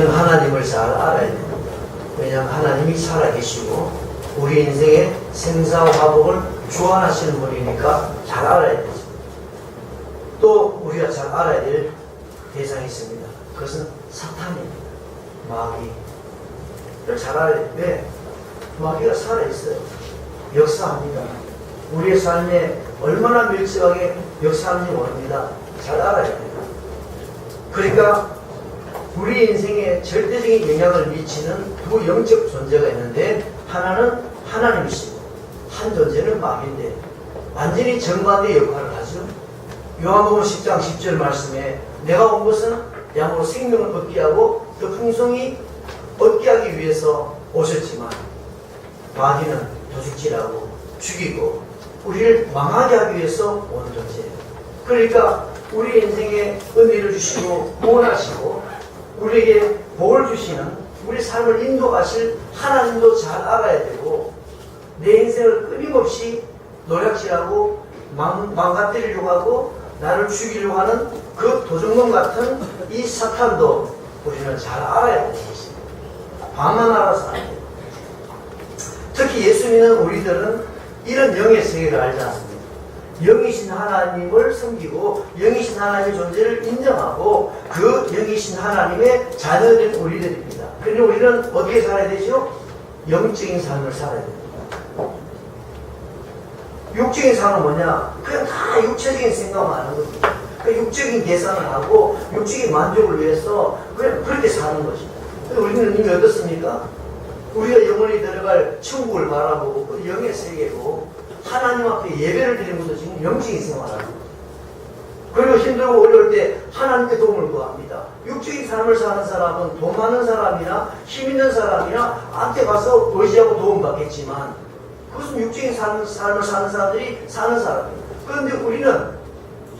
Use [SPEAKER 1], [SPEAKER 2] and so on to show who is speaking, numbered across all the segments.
[SPEAKER 1] 하나님을 잘 알아야 돼요. 왜냐하면 하나님이 살아계시고 우리 인생의 생사와 화복을 주관하시는 분이니까 잘 알아야 되죠. 또 우리가 잘 알아야 될 대상이 있습니다. 그것은 사탄입니다. 마귀를 잘 알아야 돼요. 왜? 마귀가 살아있어요. 역사합니다. 우리의 삶에 얼마나 밀접하게 역사하는지 모릅니다. 잘 알아야 돼요. 그러니까 우리 인생에 절대적인 영향을 미치는 두 영적 존재가 있는데, 하나는 하나님이시고 한 존재는 마귀인데 완전히 정반대의 역할을 하죠. 요한복음 10장 10절 말씀에 내가 온 것은 양으로 생명을 얻게 하고 더 풍성히 얻게 하기 위해서 오셨지만, 마귀는 도둑질하고 죽이고 우리를 망하게 하기 위해서 온 존재예요. 그러니까 우리 인생에 은혜를 주시고 구원하시고 우리에게 복을 주시는, 우리 삶을 인도하실 하나님도 잘 알아야 되고, 내 인생을 끊임없이 노략질하고 망가뜨리려고 하고 나를 죽이려고 하는 그 도둑놈 같은 이 사탄도 우리는 잘 알아야 되는 것입니다. 반만 알아서 안 돼요. 특히 예수 믿는 우리들은 이런 영의 세계를 알지 않습니다. 영이신 하나님을 섬기고 영이신 하나님의 존재를 인정하고 그 영이신 하나님의 자녀된 우리들입니다. 그런데 우리는 어떻게 살아야 되죠? 영적인 삶을 살아야 됩니다. 육적인 삶은 뭐냐? 그냥 다 육체적인 생각만 하는 겁니다. 그러니까 육적인 계산을 하고 육적인 만족을 위해서 그냥 그렇게 사는 것입니다. 우리는 이미 어떻습니까? 우리가 영원히 들어갈 천국을 바라보고 그 영의 세계고 하나님 앞에 예배를 드리는 것도 지금 영적인 생활을 합니다. 그리고 힘들고 어려울 때 하나님께 도움을 구합니다. 육적인 삶을 사는 사람은 돈 많은 사람이나 힘 있는 사람이나 한테 가서 의지하고 도움받겠지만, 그것은 육적인 삶을 사는 사람들이 사는 사람입니다. 그런데 우리는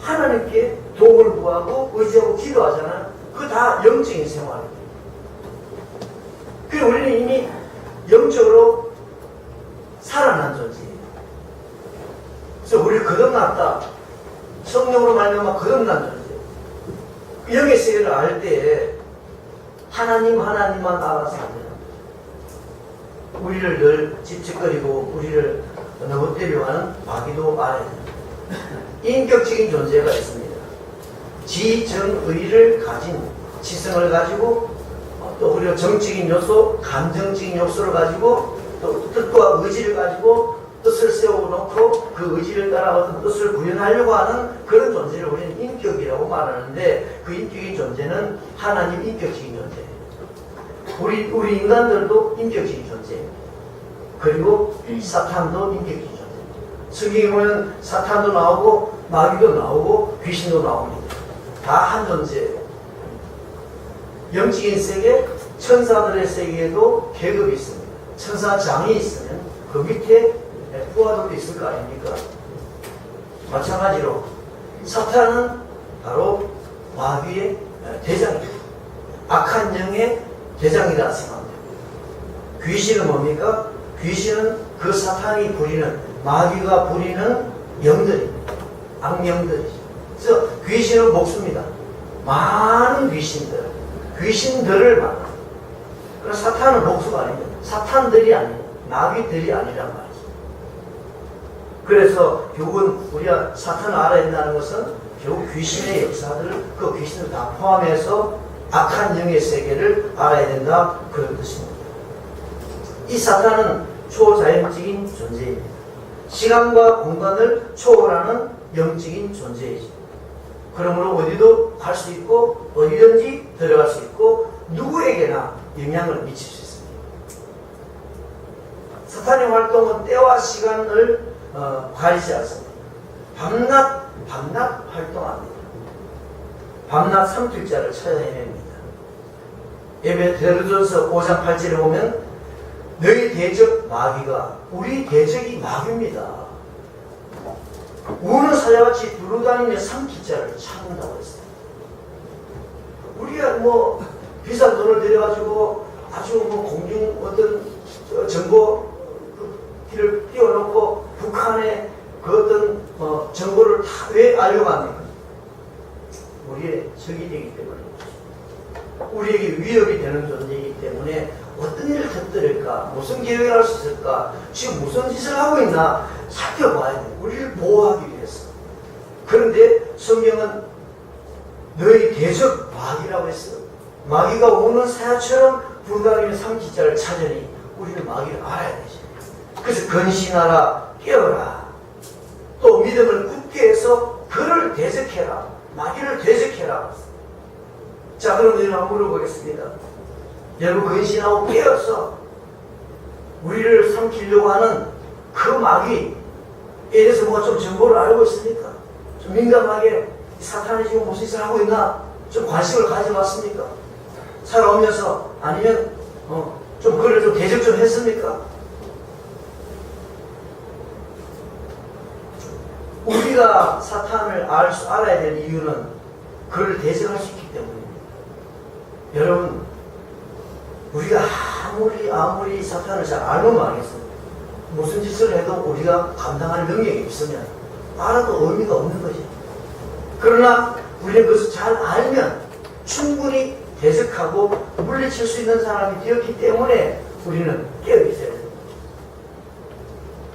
[SPEAKER 1] 하나님께 도움을 구하고 의지하고 기도하잖아요. 그거 다 영적인 생활입니다. 그래서 우리는 이미 영적으로 살아난 존재예요. 그래서 우리 거듭났다. 성령으로 말미암아 거듭난 존재. 영의 세계를 알 때 하나님만 알아서 안 돼요. 우리를 늘 찝찝거리고 우리를 넘어뜨리려고 하는 마귀도 알아야 돼요. 인격적인 존재가 있습니다. 지정의를 가진, 지성을 가지고 또 우리가 정적인 요소, 감정적인 요소를 가지고 또 뜻과 의지를 가지고 뜻을 세워놓고 그 의지를 따라 어떤 뜻을 구현하려고 하는 그런 존재를 우리는 인격이라고 말하는데, 그 인격인 존재는 하나님 인격적인 존재예요. 우리 인간들도 인격적인 존재예요. 그리고 사탄도 인격적인 존재예요. 성경에 보면 사탄도 나오고 마귀도 나오고 귀신도 나옵니다. 다 한 존재예요. 영적인 세계, 천사들의 세계에도 계급이 있습니다. 천사장이 있으면 그 밑에 부하들도 있을 거 아닙니까? 마찬가지로 사탄은 바로 마귀의 대장입니다. 악한 영의 대장이라 생각합니다. 귀신은 뭡니까? 귀신은 그 사탄이 부리는, 마귀가 부리는 영들입니다. 악령들이죠. 그래서 귀신은 목수입니다. 많은 귀신들을 만납니다. 그래서 사탄은 목수가 아닙니다. 사탄들이 아니에요. 마귀들이 아니란 말이죠. 그래서 결국은 우리가 사탄을 알아야 된다는 것은 결국 귀신의 역사들을, 그 귀신을 다 포함해서 악한 영의 세계를 알아야 된다, 그런 뜻입니다. 이 사탄은 초자연적인 존재입니다. 시간과 공간을 초월하는 영적인 존재이죠. 그러므로 어디도 갈 수 있고 어디든지 들어갈 수 있고 누구에게나 영향을 미칠 수 있습니다. 사탄의 활동은 때와 시간을 가리지 않습니다. 밤낮 활동합니다. 밤낮 삼킬자를 찾아내냅니다. 베드로전서 5장 8절에 보면 너희 대적 마귀가, 우리 대적이 마귀입니다. 우는 사자같이 두루다니며 삼킬자를 찾는다고 했어요. 우리가 비싼 돈을 들여가지고 아주 공중 어떤 정보 길을 띄워놓고 북한의 그 어떤 정보를 다 왜 알려고 합니까? 우리의 적이 되기 때문입니다. 우리에게 위협이 되는 존재이기 때문에 어떤 일을 터뜨릴까, 무슨 계획을 할 수 있을까, 지금 무슨 짓을 하고 있나 살펴봐야 돼. 우리를 보호하기 위해서. 그런데 성경은 너희 대적 마귀라고 했어요. 마귀가 오는 사야처럼 불가능의 삼지자를 찾으니 우리는 마귀를 알아야 되죠. 그래서 근신하라, 깨어라. 또 믿음을 굳게 해서 그를 대적해라. 마귀를 대적해라. 자, 그럼 우리는 한번 물어보겠습니다. 여러분, 근신하고 깨어서 우리를 삼키려고 하는 그 마귀에 대해서 뭔가 좀 정보를 알고 있습니까? 좀 민감하게 사탄이 지금 무슨 짓을 하고 있나 좀 관심을 가져봤습니까? 살아오면서 아니면 좀 그를 좀 대적 좀 했습니까? 우리가 사탄을 알아야 될 이유는 그를 대적할 수 있기 때문입니다. 여러분, 우리가 아무리 사탄을 잘 알면 알겠어요. 무슨 짓을 해도 우리가 감당할 능력이 없으면 알아도 의미가 없는 거죠. 그러나 우리는 그것을 잘 알면 충분히 대적하고 물리칠 수 있는 사람이 되었기 때문에 우리는 깨어있어야 됩니다.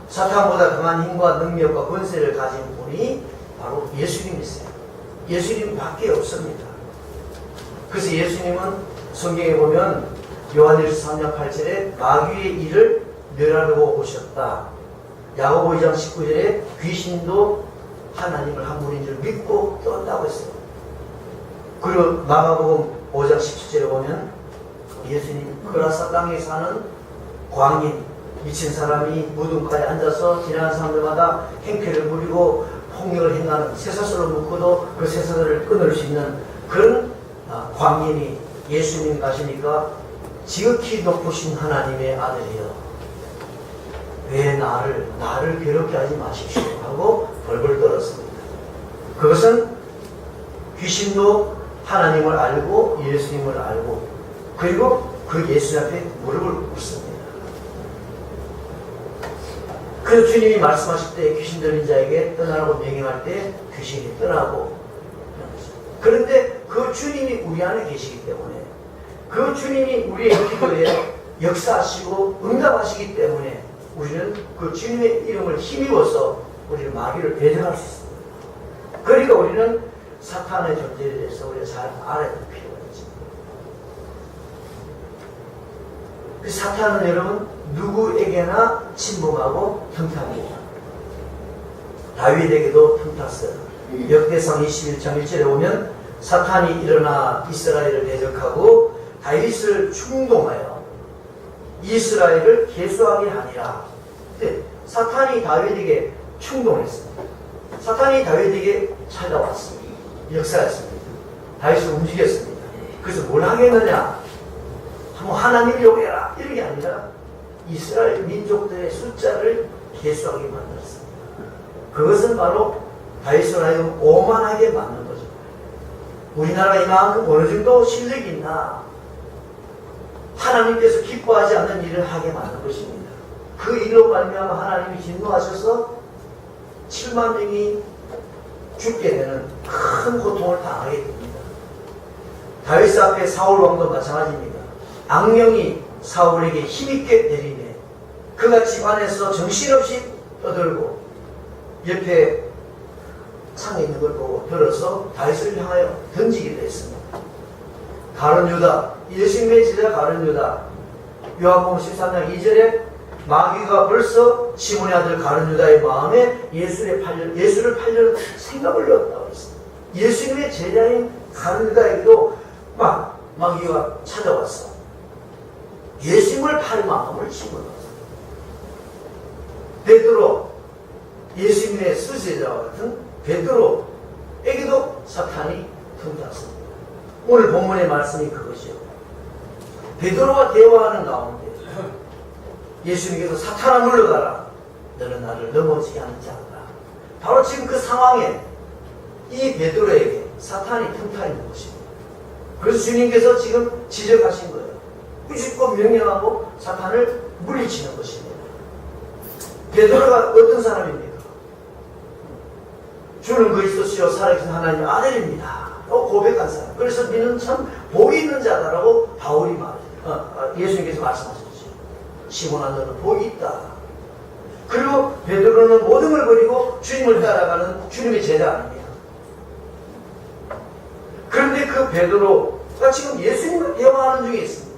[SPEAKER 1] 사탄보다 강한 힘과 능력과 권세를 가진 분이 바로 예수님이세요. 예수님밖에 없습니다. 그래서 예수님은 성경에 보면 요한일서 3장 8절에 마귀의 일을 멸하려고 오셨다. 야고보 2장 19절에 귀신도 하나님을 한 분인 줄 믿고 떴다고 했어요. 그리고 마가복음 5장 17절에 보면 예수님 그라사 땅에 사는 광인 미친 사람이 무덤가에 앉아서 지나가는 사람들마다 행패를 부리고 폭력을 행하는 쇠사슬로 묶어도 그 쇠사슬을 끊을 수 있는 그런 광인이 예수님 가시니까 지극히 높으신 하나님의 아들이여 왜 나를 괴롭게 하지 마십시오 하고 벌벌 떨었습니다. 그것은 귀신도 하나님을 알고 예수님을 알고 그리고 그 예수님 앞에 무릎을 꿇습니다. 그 주님이 말씀하실 때 귀신 들린 자에게 떠나라고 명령할 때 귀신이 떠나고, 그런데 그 주님이 우리 안에 계시기 때문에 그 주님이 우리의 기도에 역사하시고 응답하시기 때문에 우리는 그 주님의 이름을 힘입어서 우리는 마귀를 대적할 수 있습니다. 그러니까 우리는 사탄의 존재에 대해서 우리가 잘 알아야 될 필요가 있습니다. 그 사탄은 여러분 누구에게나 침범하고 틈탑니다. 다윗에게도 틈탔어요. 역대상 21장 1절에 보면 사탄이 일어나 이스라엘을 대적하고 다윗을 충동하여 이스라엘을 계수하게 하니라. 근데 사탄이 다윗에게 충동했습니다. 사탄이 다윗에게 찾아왔습니다. 역사했습니다. 다윗을 움직였습니다. 그래서 뭘 하겠느냐? 한번 하나님이 오게라 이런 게 아니라 이스라엘 민족들의 숫자를 계수하게 만들었습니다. 그것은 바로 다윗을 하여금 오만하게 만든 거죠. 우리나라가 이만큼 어느 정도 실력이 있나? 하나님께서 기뻐하지 않는 일을 하게 만든 것입니다. 그 일로 말미암아 하나님이 진노하셔서 7만 명이 죽게 되는 큰 고통을 당하게 됩니다. 다윗 앞에 사울 왕도 마찬가지입니다. 악령이 사울에게 힘있게 내리네 그가 집안에서 정신없이 떠들고 옆에 창에 있는 걸 보고 들어서 다윗을 향하여 던지기도 했습니다. 가룟 유다, 예수님의 제자 가룟 유다, 요한복음 13장 2절에 마귀가 벌써 시몬의 아들 가룟 유다의 마음에 예수를 팔려는 생각을 넣었다고 했습니다. 예수님의 제자인 가룟 유다에게도 마귀가 찾아왔어. 예수님을 팔 마음을 심어놨어. 베드로, 예수님의 수제자와 같은 베드로에게도 사탄이 틈탔습니다. 오늘 본문의 말씀이 그것이요. 베드로와 대화하는 가운데 예수님께서 사탄아 물러가라. 너는 나를 넘어지게 하는 자다. 바로 지금 그 상황에 이 베드로에게 사탄이 틈타 있는 것입니다. 그래서 주님께서 지금 지적하신 거예요. 꾸짖고 명령하고 사탄을 물리치는 것입니다. 베드로가 어떤 사람입니까? 주는 그리스도시요 살아계신 하나님의 아들입니다 고백한 사람. 그래서 너는 참 복이 있는 자다라고 바울이 예수님께서 말씀하셨죠. 시몬아 너는 복이 있다. 그리고 베드로는 모든 걸 버리고 주님을 따라가는 주님의 제자 아닙니까? 그런데 그 베드로가 지금 예수님과 대화하는 중에 있습니다.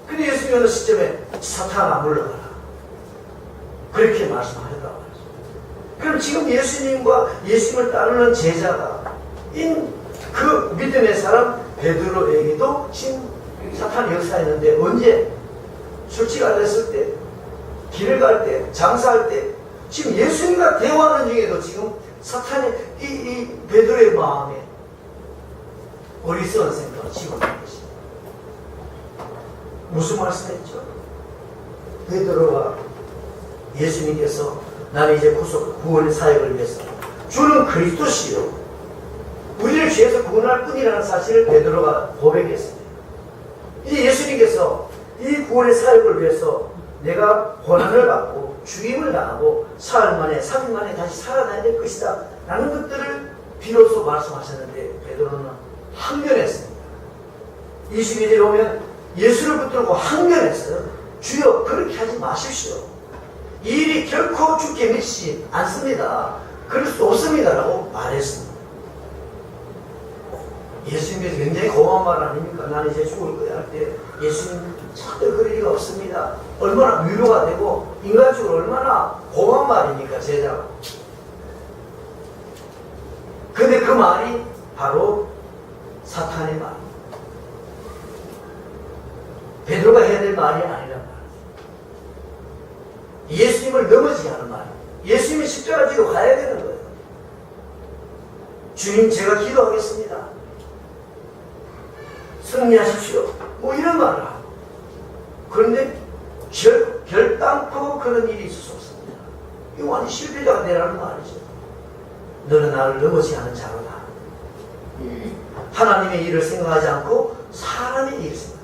[SPEAKER 1] 근데 예수님이 어느 시점에 사탄아 물러가라. 그렇게 말씀하셨다고 하죠. 그럼 지금 예수님과 예수님을 따르는 제자가 그 믿음의 사람 베드로에게도 지금 사탄이 역사했는데 언제? 술취가 됐을 때, 길을 갈 때, 장사할 때, 지금 예수님과 대화하는 중에도 지금 사탄이 이 베드로의 마음에 어리석은 생각을 집어넣는 것입니다. 무슨 말씀했죠? 베드로가 예수님께서 나는 이제 구원의 사역을 위해서 주는 그리스도시요 우리를 죄에서 구원할 뿐이라는 사실을 베드로가 고백했습니다. 이제 예수님께서 이 구원의 사역을 위해서 내가 고난을 받고 죽임을 당하고 사흘 만에 3일 만에 다시 살아나야 될 것이다 라는 것들을 비로소 말씀하셨는데 베드로는 항변했습니다. 22절에 보면 예수를 붙들고 항변했어요. 주여 그렇게 하지 마십시오. 이 일이 결코 죽게 미치지 않습니다. 그럴 수 없습니다 라고 말했습니다. 예수님께서 굉장히 고마운 말 아닙니까? 나는 이제 죽을 거야 할 때 예수님 절대 그럴 리가 없습니다. 얼마나 위로가 되고 인간적으로 얼마나 고마운 말입니까 제자가. 근데 그 말이 바로 사탄의 말입니다. 베드로가 해야 될 말이 아니란 말이죠. 예수님을 넘어지게 하는 말이에요. 예수님이 십자가 지고 가야 되는 거예요. 주님 제가 기도하겠습니다. 승리하십시오. 뭐 이런 말을 하고. 그런데 결단코 그런 일이 있을 수 없습니다. 이거 완전 실패자가 되라는 말이죠. 너는 나를 넘어지게 하는 자로다. 하나님의 일을 생각하지 않고 사람의 일을 생각합니다.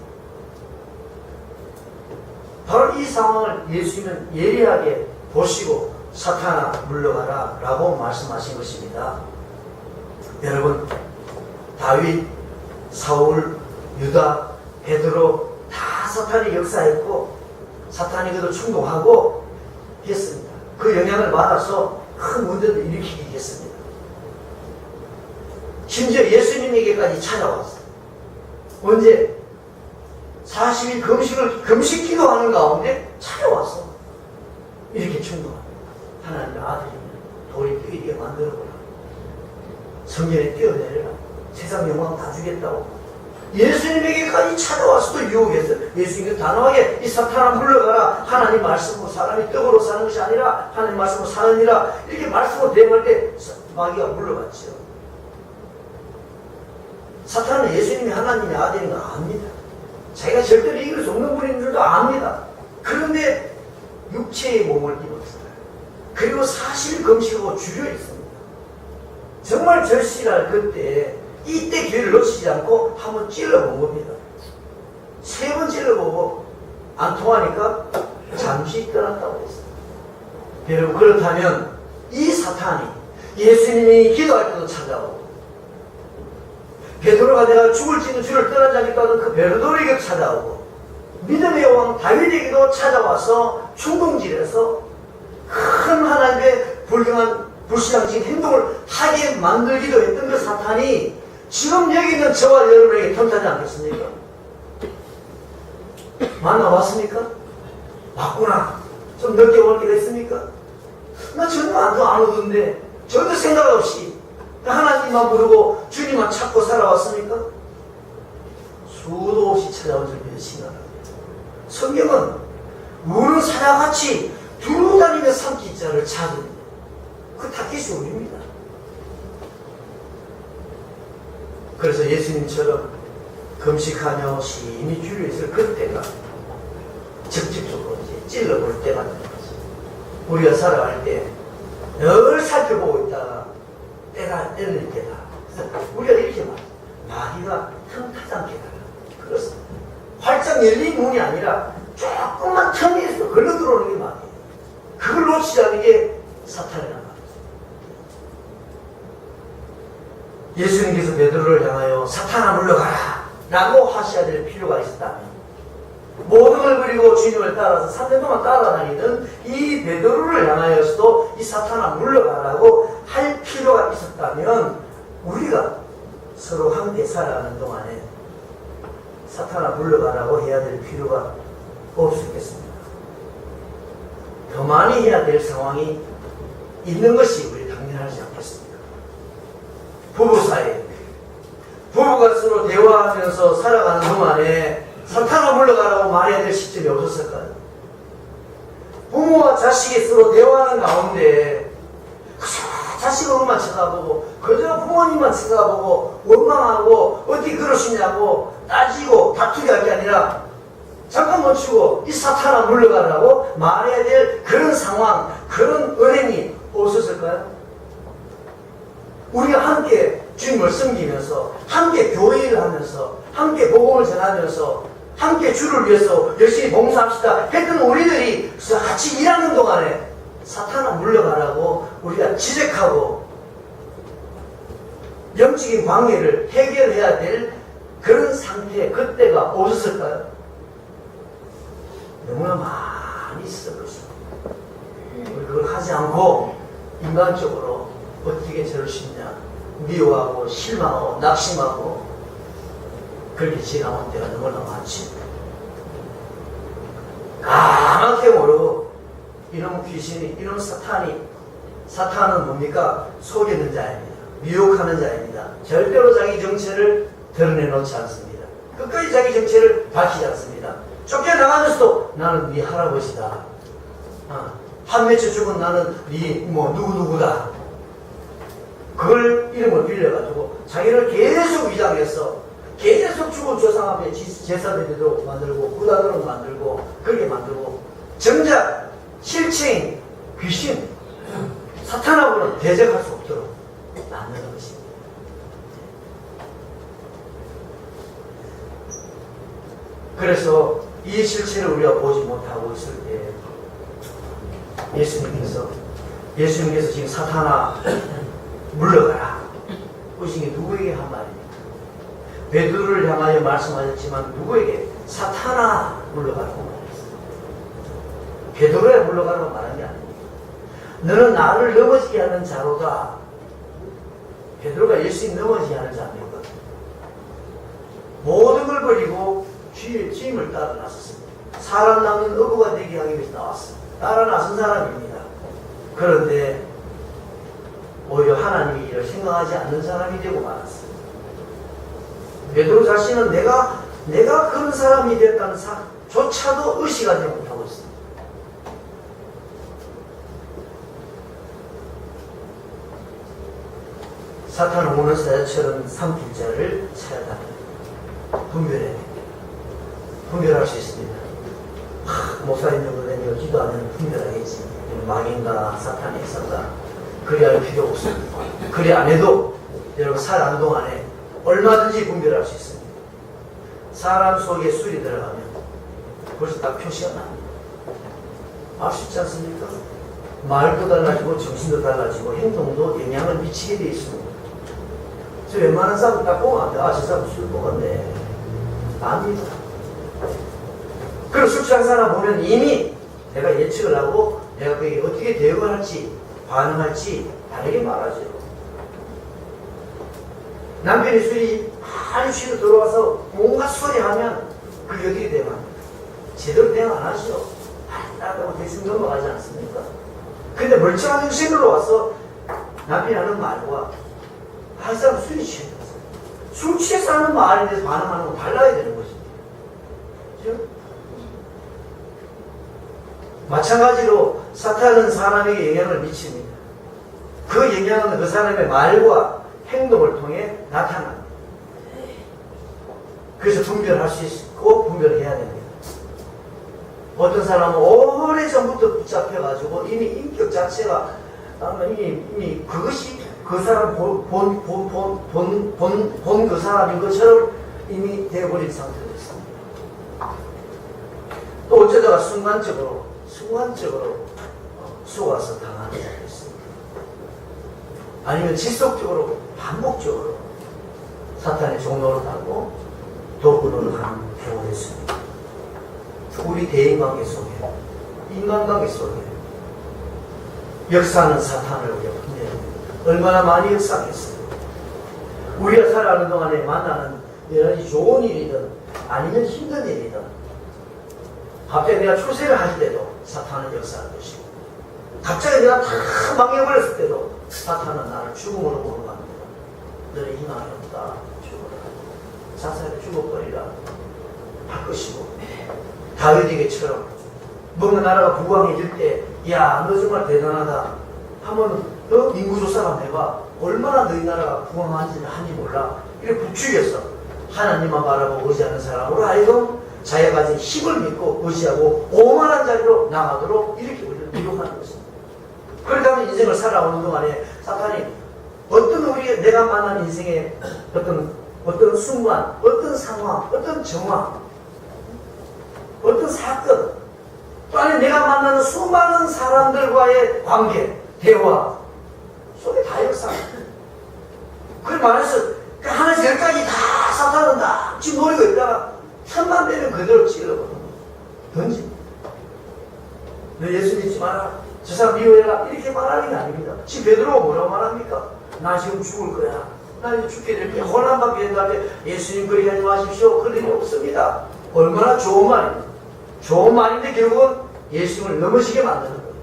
[SPEAKER 1] 바로 이 상황을 예수님은 예리하게 보시고 사탄아 물러가라 라고 말씀하신 것입니다. 여러분 다윗, 사울, 유다, 베드로 다 사탄이 역사했고 사탄이 그도 충동하고 했습니다. 그 영향을 받아서 큰 문제를 일으키게 했습니다. 심지어 예수님에게까지 찾아왔어요. 언제? 40일 금식 기도하는 가운데 찾아왔어. 이렇게 충동합니다. 하나님의 아들이면 돌이 뛰게 만들어보라. 성전에 뛰어내려라. 세상 영광 다 주겠다고. 예수님에게까지 찾아와서도 유혹했어요. 예수님께서 단호하게 이 사탄아 물러가라. 하나님 말씀으로 사람이 떡으로 사는 것이 아니라 하나님 말씀으로 사느니라. 이렇게 말씀으로 대응할 때 마귀가 물러갔죠. 사탄은 예수님이 하나님의 아들인 거 압니다. 자기가 절대로 이길 수 없는 분인 줄도 압니다. 그런데 육체의 몸을 입었어요. 그리고 40일 금식하고 줄여 있습니다. 정말 절실할 그때 이때 기회를 놓치지 않고 한번 찔러본 겁니다. 3번 찔러보고 안 통하니까 잠시 떠났다고 했어요. 여러분 그렇다면 이 사탄이 예수님이 기도할 때도 찾아오고 베드로가 내가 죽을지는 주를 떠나지 않겠다 하던 그 베드로에게도 찾아오고 믿음의 왕 다윗에게도 찾아와서 충동질해서 큰 하나님의 불신앙적인 행동을 하게 만들기도 했던 그 사탄이 지금 여기 있는 저와 여러분에게 틈타지 않겠습니까? 만나봤습니까? 왔구나. 좀 늦게 올 게 됐습니까? 나 전혀 안 오던데 전혀 생각 없이 하나님만 부르고 주님만 찾고 살아왔습니까? 수도 없이 찾아온 줄 믿으시나요? 성경은 우는 사자같이 두루 다니며 삼킬 자를 찾으니 그 타깃이 우리입니다. 그래서 예수님처럼 금식하며 심히 줄여 있을 그때가 적극적으로 찔러볼 때가 되는 거죠. 우리가 살아갈 때 늘 살펴보고 있다가 때는 때다. 우리가 이렇게 말해요. 마귀가 틈타지 않게 가라. 그렇습니다. 활짝 열린 문이 아니라 조금만 틈이 있어 걸러 들어오는 게 마귀예요. 그걸 놓치지 않는 게 사탄이란 말이죠. 예수님께서 베드로를 향하여 사탄아 물러가라 라고 하셔야 될 필요가 있었다면, 모든 걸 버리고 주님을 따라서 3년 동안 따라다니던 이 베드로를 향하여서도 이 사탄아 물러가라고 할 필요가 있었다면, 우리가 서로 함께 살아가는 동안에 사탄아 물러가라고 해야 될 필요가 없었겠습니다. 더 많이 해야 될 상황이 있는 것이 우리 당연하지 않겠습니까? 부부 사이, 부부가 서로 대화하면서 살아가는 동안에 사탄아 물러가라고 말해야 될 시점이 없었을까요? 부모와 자식이 서로 대화하는 가운데 자식 얼굴만 쳐다보고 그저 부모님만 쳐다보고 원망하고 어떻게 그러시냐고 따지고 다투게 할 게 아니라 잠깐 멈추고 이 사탄아 물러가라고 말해야 될 그런 상황, 그런 은행이 없었을까요? 우리가 함께 주님을 섬기면서, 함께 교회를 하면서, 함께 복음을 전하면서, 함께 주를 위해서 열심히 봉사합시다 했던 우리들이 같이 일하는 동안에 사탄아 물러가라고 우리가 지적하고 영적인 방해를 해결해야 될 그런 상태에 그때가 없었을까요? 너무나 많이 있었을 것입니다. 우리 그걸 하지 않고 인간적으로 어떻게 저를 쉽냐, 미워하고 실망하고 낙심하고 그렇게 지나온 때가 너무나 많지. 까맣게 모르고 이놈 귀신이, 이놈 사탄은 뭡니까? 속이는 자입니다. 미혹하는 자입니다. 절대로 자기 정체를 드러내놓지 않습니다. 끝까지 자기 정체를 밝히지 않습니다. 쫓겨나가면서도 나는 네 할아버지다. 한 맺혀 죽은 나는 네 누구누구다. 그걸 이름을 빌려가지고 자기를 계속 위장해서 계속 죽은 조상 앞에 제사드리도록 만들고 부다도록 만들고 그렇게 만들고 정작 실체인 귀신 사탄하고는 대적할 수 없도록 만드는 것입니다. 그래서 이 실체를 우리가 보지 못하고 있을 때 예수님께서 지금 사탄아 물러가라 하신 게 누구에게 한 말입니까? 베드로를 향하여 말씀하셨지만 누구에게? 사탄아 물러가라고 말했어요. 베드로에 물러가라고 말한 게 아닙니다. 너는 나를 넘어지게 하는 자로다. 베드로가 예수님 넘어지게 하는 자입니까? 모든 걸 버리고 주님을 따라 나섰습니다. 사람 낳는 어부가 되게 하기 위해서 나왔습니다. 따라 나선 사람입니다. 그런데 오히려 하나님이 이를 생각하지 않는 사람이 되고 말았어요. 베드로 자신은 내가 그런 사람이 됐다는 조차도 의식하지 못하고 있습니다. 사탄은 오는 사자처럼 삼킬 자를 찾아다닙니다. 분별해야 됩니다. 분별할 수 있습니다. 목사님 정도 되면 기도 안 하면 분별하겠지. 마귀인가 사탄이 있었다. 그리 할 필요 없습니다. 그리 안 해도 여러분 살아가는 동안에 얼마든지 분별할 수 있습니다. 사람 속에 술이 들어가면 벌써 딱 표시가 납니다. 알 수 있지 않습니까? 말도 달라지고 정신도 달라지고 행동도 영향을 미치게 되어 있습니다. 저 웬만한 사람 딱 보면 안 돼. 저 사람 술 먹었네. 압니다. 그리고 술 취한 사람 보면 이미 내가 예측을 하고 내가 그게 어떻게 대응을 할지 반응할지 다르게 말하죠. 남편이 술이 많이 취해서 들어와서 뭔가 소리 하면 그게 어떻게 대응합니까? 제대로 대응 안 하죠. 따라다고 대충 넘어가지 않습니까? 근데 멀쩡한 정신으로 와서 남편이 하는 말과 한 사람 술이 취했다. 술 취해서 하는 말에 대해서 반응하는 건 달라야 되는 것입니다. 그렇죠? 마찬가지로 사탄은 사람에게 영향을 미칩니다. 그 영향은 그 사람의 말과 행동을 통해 나타납니다. 그래서 분별할 수 있고 분별해야 됩니다. 어떤 사람은 오래전부터 붙잡혀가지고 이미 인격 자체가 이미 그것이 그 사람 본 그 사람인 것처럼 이미 되어버린 상태였습니다. 또 어쩌다가 순간적으로 속아서 당하는 자가 있습니다. 아니면 지속적으로 반복적으로 사탄의 종로를 하고 도구를 하는 경우가 있습니다. 우리 대인관계 속에, 인간관계 속에 역사하는 사탄을 우리가 분별해야 됩니다. 얼마나 많이 역사하겠어요. 우리가 살아가는 동안에 만나는 여러 가지 좋은 일이든 아니면 힘든 일이든 갑자기 내가 출세를 할 때도 사탄은 역사할 것이고 갑자기 내가 다 망해버렸을 때도 사탄은 나를 죽음으로 보는 겁니다. 너의 희망이 없다. 죽어라. 자살해 죽어버리라. 할 것이고 다윗에게처럼 뭔가 나라가 부강해질 때 야, 너 정말 대단하다 하면 너 인구조사 한번 해봐. 얼마나 너희 나라가 부강한지 몰라. 이렇게 부추겼어. 하나님만 바라보고 의지하는 사람으로 하여금 자기가 가진 힘을 믿고 의지하고 오만한 자리로 나가도록 이렇게 우리를 미혹하는 것입니다. 그러다 보면 인생을 살아오는 동안에 사탄이 어떤 내가 만난 인생의 어떤 순간, 어떤 상황, 어떤 정황, 어떤 사건, 또 아니 내가 만나는 수많은 사람들과의 관계, 대화 속에 다 역사합니다. 그걸 말해서 하나에서 열까지 다 사탄은 다 지금 노리고 있다가 천만 대는 그대로 찔러버리는 던집니다. 너 예수 믿지 마라. 저 사람 미워해라. 이렇게 말하는 게 아닙니다. 지금 베드로가 뭐라고 말합니까? 나 지금 죽을 거야. 나 이제 죽게 될 거야. 혼란받게 된다는데 예수님 그렇게 하지 마십시오. 그런 일이 없습니다. 얼마나 좋은 말입니다. 좋은 말인데 결국은 예수님을 넘어지게 만드는 거예요.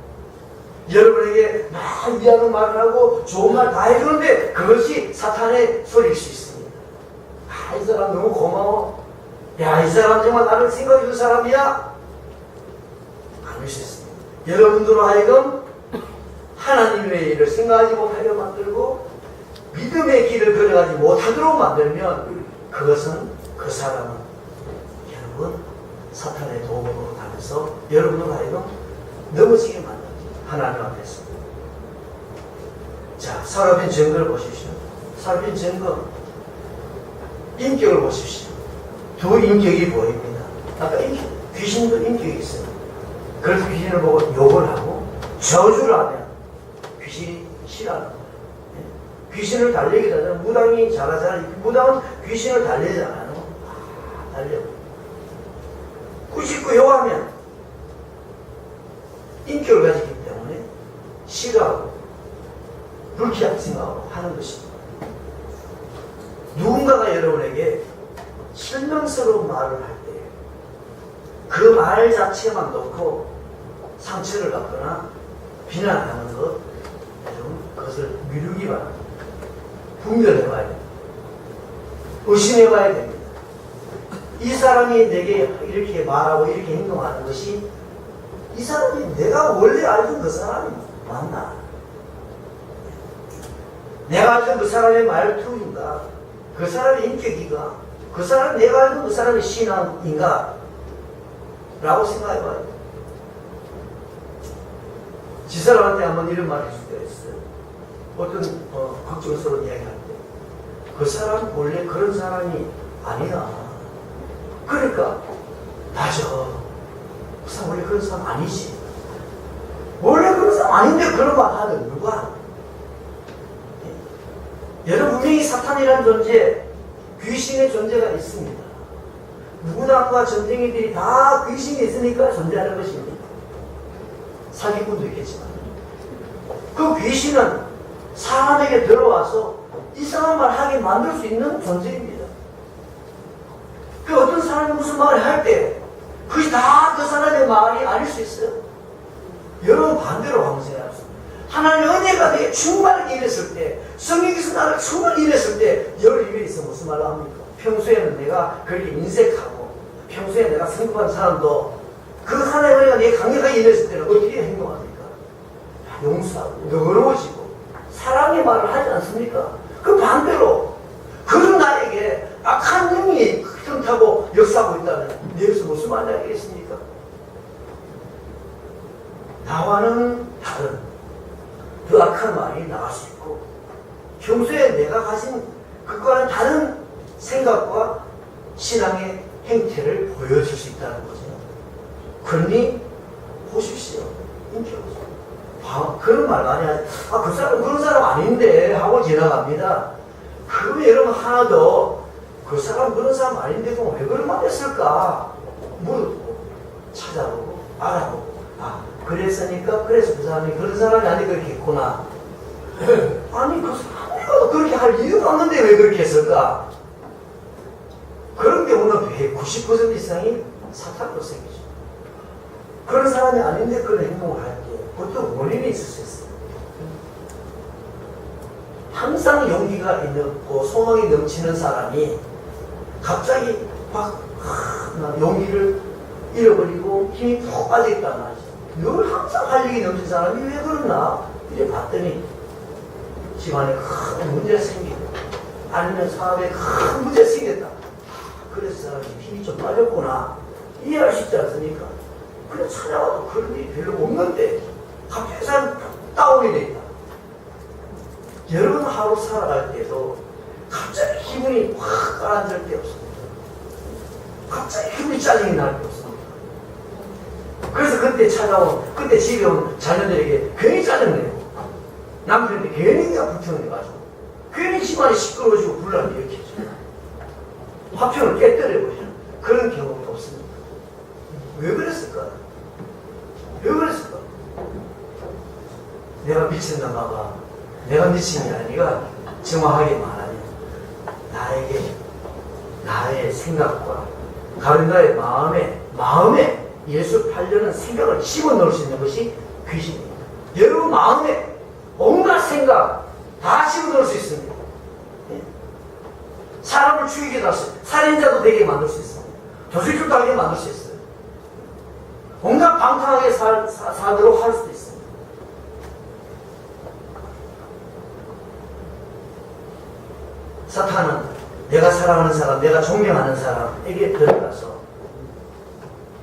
[SPEAKER 1] 여러분에게 막 위하는 말을 하고 좋은 말 다 해주는데 그것이 사탄의 소리일 수 있습니다. 아, 이 사람 너무 고마워. 야, 이 사람 정말 나를 생각해 줄 사람이야? 아닐 수 있습니다. 여러분들로 하여금 하나님의 일을 생각하지 못하게 만들고 믿음의 길을 걸어가지 못하도록 만들면 그것은 그 사람은 여러분 사탄의 도움으로 가면서 여러분으로 하여금 넘어지게 만듭니다. 하나님 앞에서. 자, 사라빈 증거를 보십시오. 사라빈 증거 인격을 보십시오. 두 인격이 보입니다. 아까 귀신도 인격이 있어요. 그래서 귀신을 보고 욕을 하고 저주를 하면 귀신이 싫어하는 거예요. 귀신을 달리기도 하잖아요. 무당이 잘하잖아요. 무당은 귀신을 달리잖아요. 달려. 꾸짖고 욕하면 인격을 가지기 때문에 싫어하고 불쾌하게 생각하고 하는 것입니다. 누군가가 여러분에게 실명스러운 말을 할 때 그 말 자체만 놓고 상처를 받거나 비난하는 것, 여러분 그것을 미루기 바랍니다. 분별해봐야 됩니다. 의심해봐야 됩니다. 이 사람이 내게 이렇게 말하고 이렇게 행동하는 것이 이 사람이 내가 원래 알던 그 사람이 맞나? 내가 알던 그 사람의 말투인가? 그 사람의 인격인가? 그 사람 내가 알던 그 사람의 신앙인가? 라고 생각해봐야 돼. 지사람한테 한번 이런 말을 해줄 때가 있어요. 어떤 걱정스러운 이야기 할 때. 그 사람 원래 그런 사람이 아니야. 그러니까 맞아. 그 사람 원래 그런 사람 아니지. 원래 그런 사람 아닌데 그런 말 하는 누가? 여러분 분명히 사탄이라는 존재, 귀신의 존재가 있습니다. 누구나과 전쟁이들이 다 귀신이 있으니까 존재하는 것입니다. 사기꾼도 있겠지만 그 귀신은 사람에게 들어와서 이상한 말 하게 만들 수 있는 존재입니다. 그 어떤 사람이 무슨 말을 할 때 그것이 다 그 사람의 말이 아닐 수 있어요. 여러분 반대로 한번 생각합시다. 하나님의 은혜가 되게 충만하게 임했을 때, 성령께서 나를 충만히 임했을 때 열 입에 있어 무슨 말을 합니까? 평소에는 내가 그렇게 인색하고 평소에 내가 성급한 사람도 그 하나님의 은혜가 내게 강력하게 임했을 때는 어떻게 행동합니까? 용서하고 너그러워지고 사랑의 말을 하지 않습니까? 그 반대로 그런 나에게 악한 영이 틈타고 역사하고 있다면 내게서 무슨 말이 하겠습니까? 나와는 다른 그 악한 말이 나갈 수 있고 평소에 내가 가진 그거와는 다른 생각과 신앙의 행태를 보여줄 수 있다는 거죠. 그러니 보십시오. 인격으로. 그런 말 많이 하지. 그 사람 그런 사람 아닌데 하고 지나갑니다. 그러면 여러분 하나도 그 사람 그런 사람 아닌데도 왜 그런 말 했을까? 물어보고 찾아보고 알아보고 그랬으니까 그래서 그 사람이 그런 사람이 아니고 그렇게 했구나. 아니 그 사람이 그렇게 할 이유가 없는데 왜 그렇게 했을까? 그런 경우는 90% 이상이 사탄으로 생기죠. 그런 사람이 아닌데 그런 행동을 할 때 보통 원인이 있을 수 있어요. 항상 용기가 있고 소망이 넘치는 사람이 갑자기 막 용기를 잃어버리고 힘이 푹 빠져있단 말이죠. 늘 항상 활력이 넘친 사람이 왜 그러나? 이래 봤더니 집안에 큰 문제가 생기고 아니면 사업에 큰 문제가 생겼다. 그래서 사람이 힘이 좀 빠졌구나. 이해할 수 있지 않습니까? 그냥 찾아와도 그런 일이 별로 없는데 갑자기 사람이 다운이 돼 있다. 여러분 하루 살아갈 때도 갑자기 기분이 확 가라앉을 때 없습니다. 갑자기 기분이 짜증이 날 때 없습니다. 그래서 그때 집에 온 자녀들에게 괜히 짜증내고 남편한테 괜히 그냥 불평해가지고 괜히 집안이 시끄러워지고 분란을 일으키죠. 화평을 깨뜨려버리는 그런 경우가 없습니다. 왜 그랬을까? 왜 그랬을까? 내가 미쳤나 봐봐. 내가 미친 게 아니라 정확하게 말하면 나의 생각과 가른다의 마음에 예수 팔려는 생각을 집어넣을 수 있는 것이 귀신입니다. 여러분 마음에 온갖 생각 다 집어넣을 수 있습니다. 사람을 죽이게 할 수 있어요. 살인자도 되게 만들 수 있어요. 도둑질도 하게 만들 수 있어요. 온갖 방탕하게 살도록 할 수도 있습니다. 사탄은 내가 사랑하는 사람, 내가 존경하는 사람에게 들어가서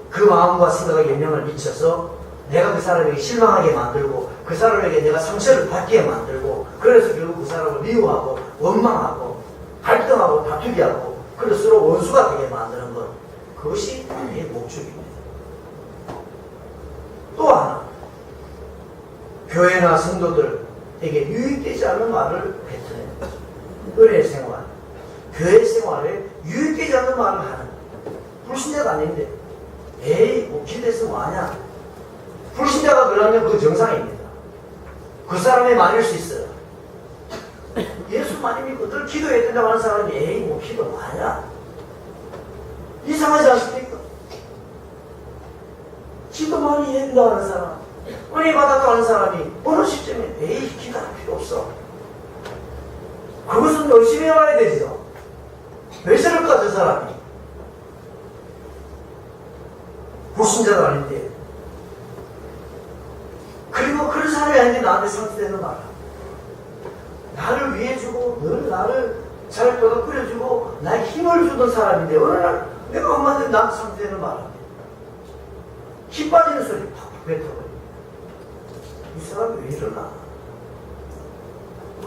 [SPEAKER 1] 그 마음과 생각에 영향을 미쳐서 내가 그 사람에게 실망하게 만들고 그 사람에게 내가 상처를 받게 만들고 그래서 결국 그 사람을 미워하고 원망하고 갈등하고 다투게 하고 그럴수록 원수가 되게 만드는 것, 그것이 내 목적입니다. 또 하나, 교회나 성도들에게 유익되지 않는 말을 뱉어내는 거죠. 은혜 생활, 교회 생활에 유익되지 않는 말을 하는 거예요. 불신자가 아닌데 에이 뭐 기대서 뭐하냐. 불신자가 그러면 그 정상입니다. 그 사람이 말일 수 있어요. 예수 많이 믿고 늘 기도해야 된다고 하는 사람이 에이 뭐 기도 뭐하냐. 이상하지 않습니까? 기도 많이 해야 된다고 하는 사람, 은혜 받았다고 하는 사람이 어느 시점에 에이 기도할 필요 없어. 그것은 열심히 해와야 되죠. 왜 저럴까 저 사람이. 불신자도 아닌데. 그리고 그런 사람이 아닌데 나한테 상처되는 말. 나를 위해주고 늘 나를 잘 끓여주고 나에 힘을 주던 사람인데 어느 날 내가 엄마한테 나한테 상처되는 말. 힘 빠지는 소리 팍 뱉어버려. 이 사람이 왜 이러나.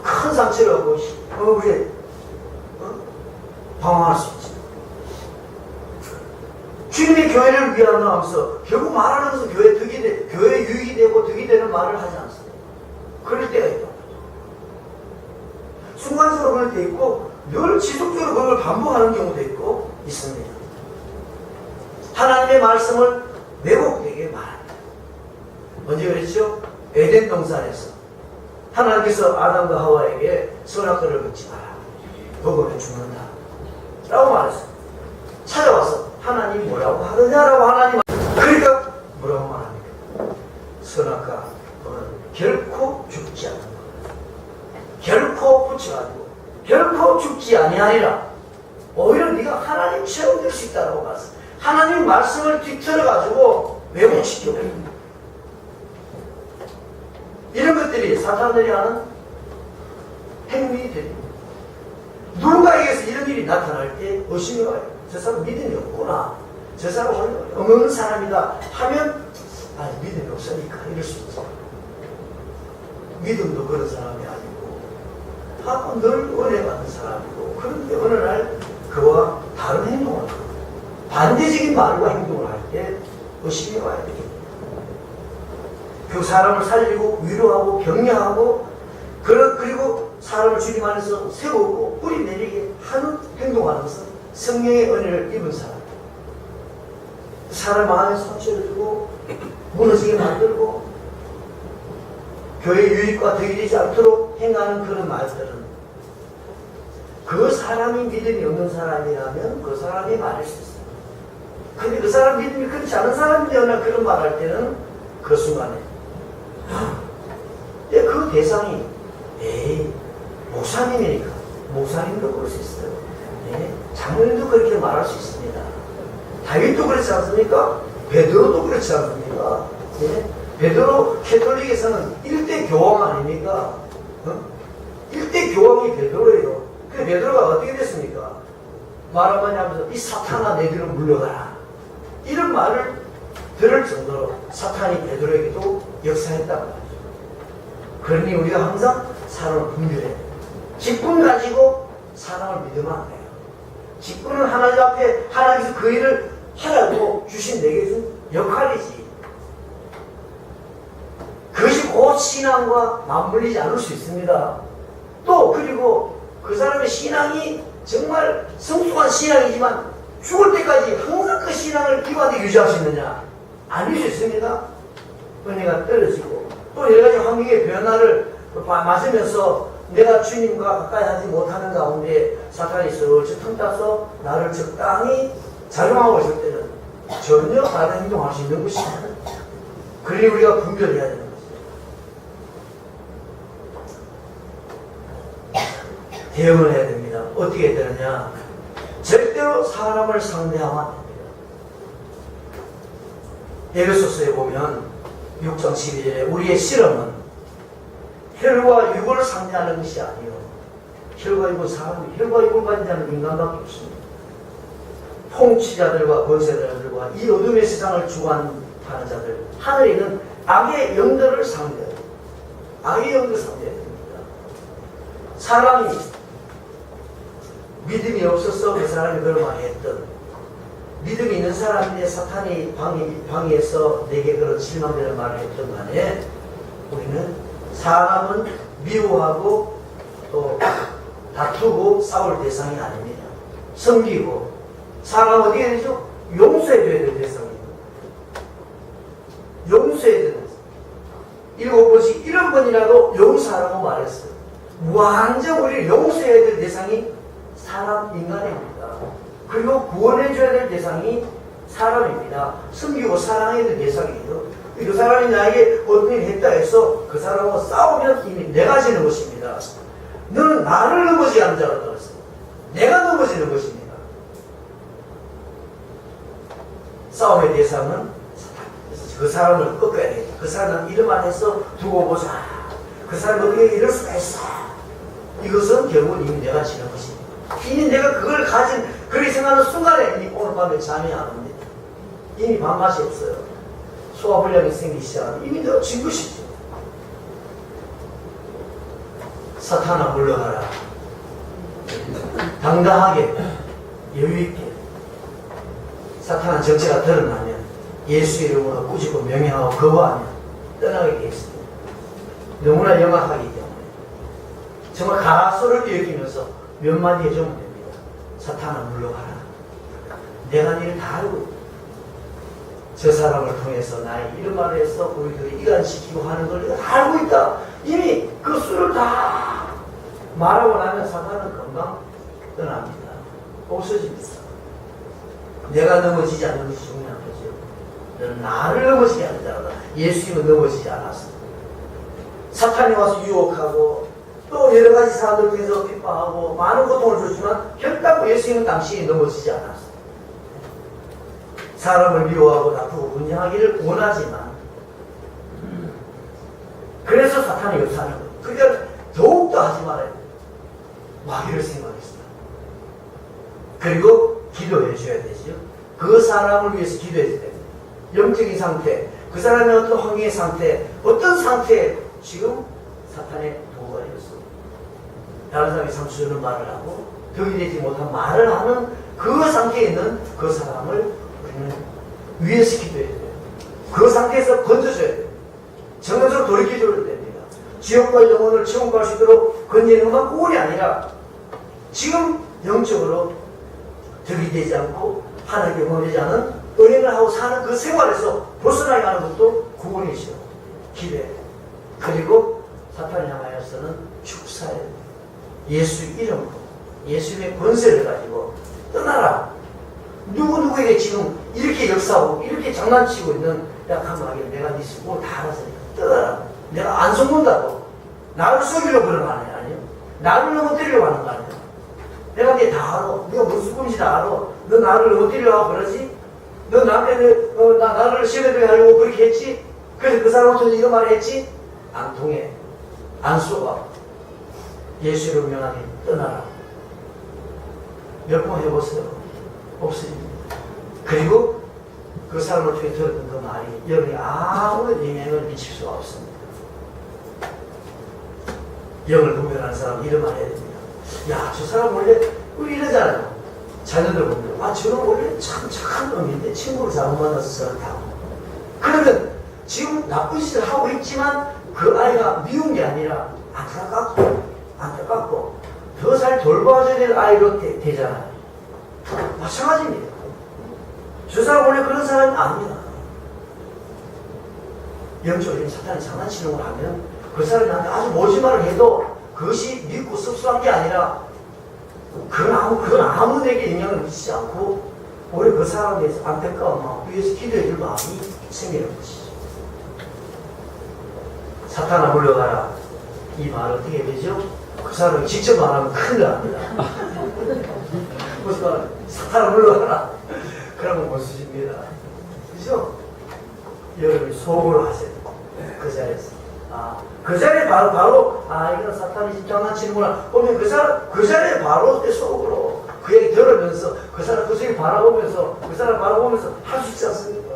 [SPEAKER 1] 큰 상처를 하고 우리 방황할 수 있지. 주님의 교회를 위하여 하면서 결국 말하는 것은 교회에 유익이 되고 득이 되는 말을 하지 않습니다. 그럴 때가 있다. 순간적으로 그럴 때 있고 늘 지속적으로 그걸 반복하는 경우도 있고 있습니다. 하나님의 말씀을 왜곡되게 말합니다. 언제 그랬죠? 에덴 동산에서 하나님께서 아담과 하와에게 선악과를 먹지 마라. 먹으면 죽는다. 라고 말했어요. 찾아와서 하나님이 뭐라고 하느냐라고 하나님 그러니까 뭐라고 말합니까? 선악과는 결코 죽지 않는다. 결코 붙여가지고 결코 죽지 아니하리라. 오히려 네가 하나님 체험될 수 있다라고 말했어요. 하나님 말씀을 뒤틀어가지고 왜곡시키고 이런 것들이 사탄들이 하는 행위이 됩니다. 누군가에게서 이런 일이 나타날 때 의심이 와요. 저 사람 믿음이 없구나. 저 사람은 없는 사람이다 하면 믿음이 없으니까 이럴 수 있죠. 믿음도 그런 사람이 아니고 늘 은혜 받는 사람이고 그런데 어느 날 그와 다른 행동을 하고 반대적인 말과 행동을 할 때 의심이 와야 됩니다. 그 사람을 살리고 위로하고 격려하고 그리고 사람을 주님 안에서 세우고 뿌리 내리게 하는 행동하는 것은 성령의 은혜를 입은 사람 마음에 상처를 주고 무너지게 만들고 교회 유익과 덕이 되지 않도록 행하는 그런 말들은 그 사람이 믿음이 없는 사람이라면 그 사람이 말할 수 있어요. 근데 그 사람 믿음이 그렇지 않은 사람이나 그런 말 할 때는 그 순간에 그 대상이 목사님이니까 목사님도 그럴 수 있어요. 장로님도 그렇게 말할 수 있습니다. 다윗도 그렇지 않습니까? 베드로도 그렇지 않습니까? 베드로 캐톨릭에서는 1대 교황 아닙니까? 1대 교황이 베드로예요. 근데 베드로가 어떻게 됐습니까? 말 한마디 하면서 이 사탄아 내 뒤로 물러가라. 이런 말을 들을 정도로 사탄이 베드로에게도 역사했단 말이죠. 그러니 우리가 항상 사람을 분별해야 돼요. 직분 가지고 사람을 믿으면 안 돼요. 직분은 하나님 앞에 하나님께서 그 일을 하라고 주신 내게 준 역할이지. 그것이 곧 신앙과 맞물리지 않을 수 있습니다. 또 그리고 그 사람의 신앙이 정말 성숙한 신앙이지만 죽을 때까지 항상 그 신앙을 기반에 유지할 수 있느냐? 아닐 수 있습니다. 은혜가 떨어지고 또 여러 가지 환경의 변화를 맞으면서 내가 주님과 가까이 하지 못하는 가운데 사탄이 슬쩍 틈 따서 나를 적당히 작용하고 있을 때는 전혀 다른 행동할 수 있는 것입니다. 그러니 우리가 분별해야 되는 거죠. 대응을 해야 됩니다. 어떻게 해야 되느냐? 절대로 사람을 상대하면 안 됩니다. 에베소서에 보면 6장 12절에 우리의 실험은 혈과 육을 상대하는 것이 아니요 혈과 육은 사람이 혈과 육을 가진 자는 인간밖에 없습니다. 통치자들과 권세자들과 이 어둠의 세상을 주관하는 자들, 하늘에 있는 악의 영들을 상대해야 됩니다. 악의 영들을 상대해야 됩니다. 사람이 믿음이 없어서 그 사람이 그런 말을 했던, 믿음이 있는 사람인데 사탄이 방해해서 내게 그런 실망되는 말을 했던 간에 우리는 사람은 미워하고 또 다투고 싸울 대상이 아닙니다. 섬기고 사람 어디에 되죠? 용서해줘야 될 대상입니다. 용서해야 되는 대상. 7번씩 1번이라도 용서하라고 말했어요. 완전 우리를 용서해야 될 대상이 사람, 인간입니다. 그리고 구원해줘야 될 대상이 사람입니다. 섬기고 사랑해야 될 대상이에요. 그 사람이 나에게 어떤 일을 했다 해서 그 사람하고 싸우면 이미 내가 지는 것입니다. 너는 나를 넘어지게 하는 자라고 그랬어요. 내가 넘어지는 것입니다. 싸움의 대상은 사탄. 그래서 그 사람을 꺾어야 되겠다. 그 사람은 이름만 해서 두고 보자. 그 사람이 어떻게 이럴 수가 있어. 이것은 결국은 이미 내가 지는 것입니다. 이미 내가 그걸 가진, 그렇게 생각하는 순간에 이미 오늘 밤에 잠이 안 옵니다. 이미 밥맛이 없어요. 소화불량이 생기기 시작하면 이미 내가 진 것이죠. 사탄아 물러가라. 당당하게 여유있게 사탄은 정체가 드러나면 예수 이름으로 꾸짖고 명령하고 거부하면 떠나게 되어 있습니다. 너무나 영악하기 때문에 정말 가소를 여기면서 몇 마디 해주면 됩니다. 사탄아 물러가라. 내가 니를 다 알고 있다. 저 사람을 통해서 나의 이런 말을 해서 우리들이 이간시키고 하는 걸 내가 다 알고 있다. 이미 그 수를 다 말하고 나면 사탄은 금방 떠납니다. 없어집니다. 내가 넘어지지 않는 것이 중요한 거죠. 너는 나를 넘어지게 하는 자라다. 예수님은 넘어지지 않았습니다. 사탄이 와서 유혹하고 또 여러 가지 사람들 통해서 핍박하고 많은 고통을 줬지만 결단코 예수님은 당신이 넘어지지 않았습니다. 사람을 미워하고 다투고 분쟁하기를 원하지만 그래서 사탄이 역사하는 거예요. 그러니까 더욱더 하지 말아야 돼요. 마귀를 생각했습니다. 그리고 기도해 줘야 되죠. 그 사람을 위해서 기도해야 됩니다. 영적인 상태, 그 사람의 어떤 환경의 상태, 어떤 상태에 지금 사탄의 도구가 되었습니다. 다른 사람이 상처 주는 말을 하고 덕이 되지 못한 말을 하는 그 상태에 있는 그 사람을 우리는 위에서 기도해야 돼요. 그 상태에서 건져줘야 돼요. 정면으로 돌이켜줘야 됩니다. 지옥과 영혼을 지원할 수 있도록 건지는 것만 구원이 아니라 지금 영적으로 들이대지 않고 하나님께 원하지 않은 은행을 하고 사는 그 생활에서 벗어나게 하는 것도 구원이죠. 기회. 그리고 사탄을 향하여서는 축사해. 예수 이름으로, 예수의 권세를 가지고 떠나라. 누구에게 지금 이렇게 역사하고 이렇게 장난치고 있는 약한 마귀를 내가 네 속을 다 알았으니까 떠나라. 내가 안 속는다고. 나를 속이려고 그러는 거 아니에요? 나를 넘어뜨리려고 하는 거 아니에요? 내가 네 다 알아. 네가 무슨 꿈인지 다 알아. 너 나를 넘어뜨리려고 하고 그러지? 너 나한테 나를 시험에 하려고 그렇게 했지? 그래서 그 사람한테 이런 말을 했지? 안 통해. 안 속아. 예수를 명하게 떠나라. 몇 번 해보세요. 없습니다. 그리고 그 사람을 통해 들었던 그 말이 여러분이 아무런 영향을 미칠 수가 없습니다. 영을 분별하는 사람은 이런 말 해야 됩니다. 야, 저 사람 원래 우리 이러잖아요. 자녀들 보면 저는 원래 참 착한 놈인데 친구를 잘못 만나서 저렇다고. 그러면 지금 나쁜 짓을 하고 있지만 그 아이가 미운 게 아니라 안타깝고 더 잘 돌봐줘야 될 아이로 되잖아요. 마찬가지입니다. 저 사람 원래 그런 사람이 아닙니다. 영적으로 사탄이 장난치는 걸 하면 그 사람이 나한테 아주 모진 말을 해도 그것이 믿고 섭섭한 게 아니라 그건 아무에게 영향을 미치지 않고 오히려 그 사람에 대해서 안타까운 마음, 위해서 기도해 줄 마음이 생기는 것이죠. 사탄아 물러가라. 이 말 어떻게 되죠? 그 사람이 직접 말하면 큰일 납니다. 그래서 사탄아 물러가라. 그러면 못 쓰십니다. 그죠? 여러분이 속으로 하세요. 그 자리에서. 그 자리에 바로 이건 사탄이 지금 장난치는구나. 보면 그 자리에 바로 속으로 그 얘기 들으면서 그 사람 그 속에 바라보면서 그 사람 바라보면서 할 수 있지 않습니까?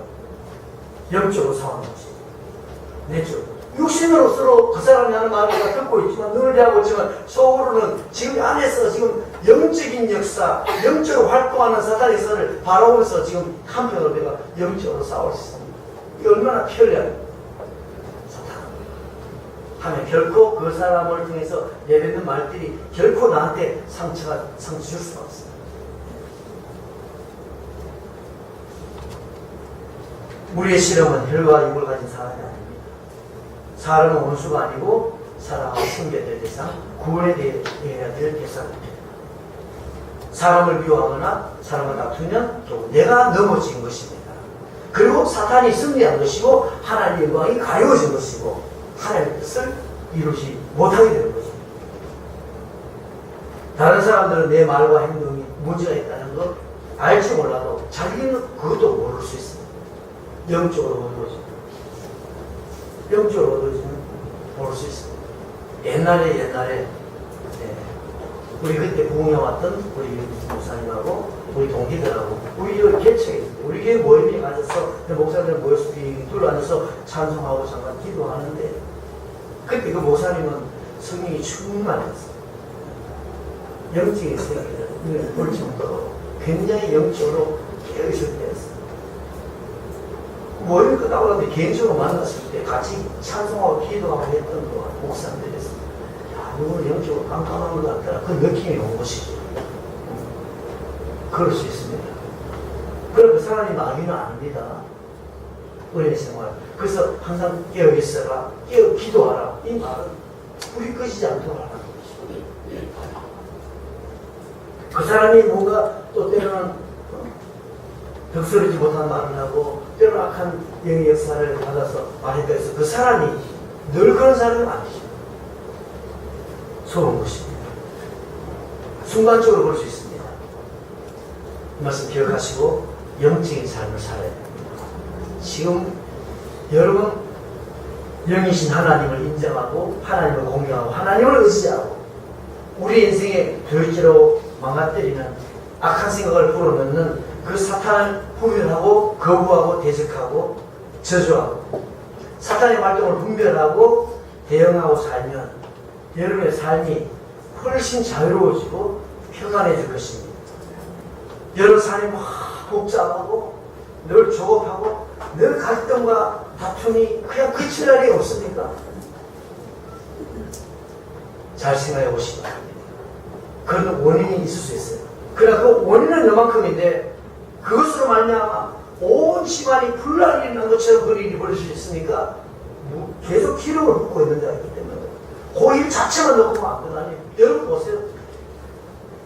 [SPEAKER 1] 영적으로 상하는 거지. 내적. 육신으로서 그 사람이 하는 말을 다 듣고 있지만 눈을 대하고 있지만 속으로는 지금 안에서 지금 영적인 역사, 영적으로 활동하는 사탄의 선을 바라보면서 지금 한편으로 내가 영적으로 싸울 수 있습니다. 이게 얼마나 편리해요. 하면 결코 그 사람을 통해서 내뱉는 말들이 결코 나한테 상처 줄 수가 없어요. 우리의 실험은 혈과 육을 가진 사람이 아닙니다. 사람은 원수가 아니고 사람은 섬겨야 대상, 구원에 대해야 될 대상입니다. 사람을 미워하거나 사람을 다투면 결국 내가 넘어진 것입니다. 그리고 사탄이 승리한 것이고 하나님의 영광이 가려워진 것이고 하나님의 뜻을 이루지 못하게 되는 것입니다. 다른 사람들은 내 말과 행동이 문제가 있다는 걸 알지 몰라도 자기는 그것도 모를 수 있습니다. 영적으로 얻어지면. 영적으로 얻어지면 모를 수 있습니다. 옛날에 우리 그때 부흥해 왔던 우리 목사님하고 우리 동기들하고 우리 개척에 우리 교회 모임에 가셔서 목사님들 모여서 둘러앉아서 찬송하고 잠깐 기도하는데 그때 그 목사님은 성령이 충만했어요. 영적인 세계를 볼 정도로 굉장히 영적으로 깨어있을 때였어요. 모임 끝나고 나서 개인적으로 만났을 때 같이 찬송하고 기도하고 했던 동안 목사님들이었어요. 야, 이거는 영적으로 깜깜한 것 같더라. 그 느낌이 온 것이죠. 그럴 수 있습니다. 그럼 그 사람이 마귀는 아닙니다. 은혜 생활. 그래서 항상 깨어 있어라, 깨어 기도하라. 이 말은 불이 꺼지지 않도록 하라는 것이죠. 그 사람이 뭔가 또 때로는 덕스러지 못한 말을 하고 때로는 악한 영의 역사를 받아서 말했다 해서 그 사람이 늘 그런 사람은 아니죠. 속은 것입니다. 순간적으로 볼 수 있습니다. 이 말씀 기억하시고 영적인 삶을 살아야 됩니다. 지금 여러분 영이신 하나님을 인정하고 하나님을 공경하고 하나님을 의지하고 우리 인생에 둘째로 망가뜨리는 악한 생각을 불어넣는 그 사탄을 후면하고 거부하고 대적하고 저주하고 사탄의 활동을 분별하고 대응하고 살면 여러분의 삶이 훨씬 자유로워지고 평안해질 것입니다. 여러분 삶이 복잡하고 늘 조급하고 늘 갈등과 다툼이 그냥 끝이 날이 없습니까? 잘 생각해 보시기 바랍니다. 그런 원인이 있을 수 있어요. 그러나 그 원인은 요만큼인데 그것으로 말미암아 온 집안이 분란이 있는 것처럼 그런 일이 벌어질 수 있으니까 계속 기름을 붓고 있는 자이기 때문에 그 일 자체만 놓고 안 되다니. 여러분 보세요.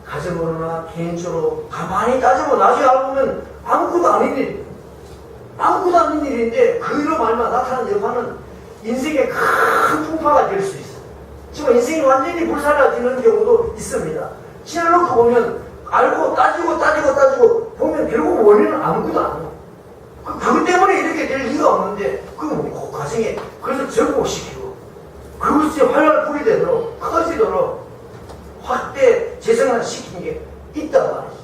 [SPEAKER 1] 가정으로나 개인적으로 가만히 따지고 나중에 알고 보면 아무것도 아닌 일, 아무것도 아닌 일인데 그 일로 말미암아 나타나는 여파는 인생의 큰 풍파가 될 수 있어요. 지금 인생이 완전히 불살라지는 경우도 있습니다. 지나놓고 보면 알고 따지고 보면 결국 원인은 아무것도 아니에요. 그것 때문에 이렇게 될 리가 없는데 그 과정에 그래서 정복시키고 그것이 활활 풀이되도록 커지도록 확대 재생산시킨 게 있단 말이죠.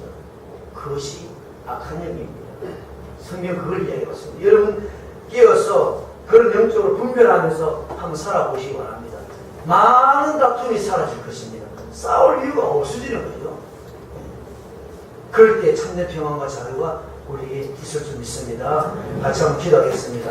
[SPEAKER 1] 그것이 악한 영입니다. 성경 그걸 이야기해봤습니다. 여러분 깨어서 그런 영적으로 분별하면서 한번 살아보시기 바랍니다. 많은 다툼이 사라질 것입니다. 싸울 이유가 없어지는 거죠. 그럴 때 참된 평안과 자유가 우리에게 있을 줄 믿습니다. 같이 한번 기도하겠습니다.